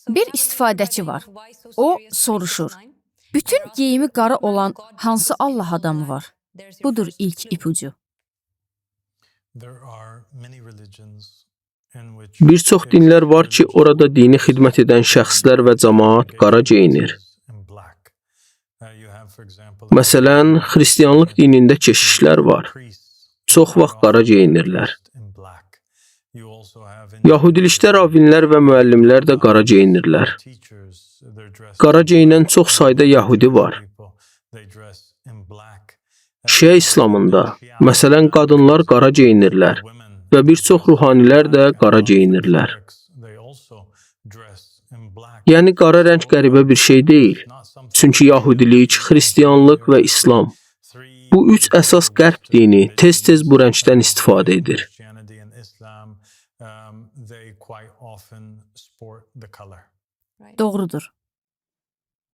Bir istifadəçi var. O soruşur. Bütün geyimi qara olan hansı Allah adamı var? Budur ilk ipucu. Bir çox dinlər var ki, orada dini xidmət edən şəxslər və cəmaət qara geyinir. Məsələn, xristianlıq dinində keşişlər var. Çox vaxt qara geyinirlər. Yahudilikdə ravinlər və müəllimlər də qara geyinirlər. Qara geyinən çox sayda yahudi var. Şiə İslamında, məsələn, qadınlar qara geyinirlər və bir çox ruhanilər də qara geyinirlər. Yəni, qara rəng qəribə bir şey deyil. Çünki yahudilik, xristianlıq və İslam. Bu üç əsas qərb dini tez-tez bu rəngdən istifadə edir. Doğrudur.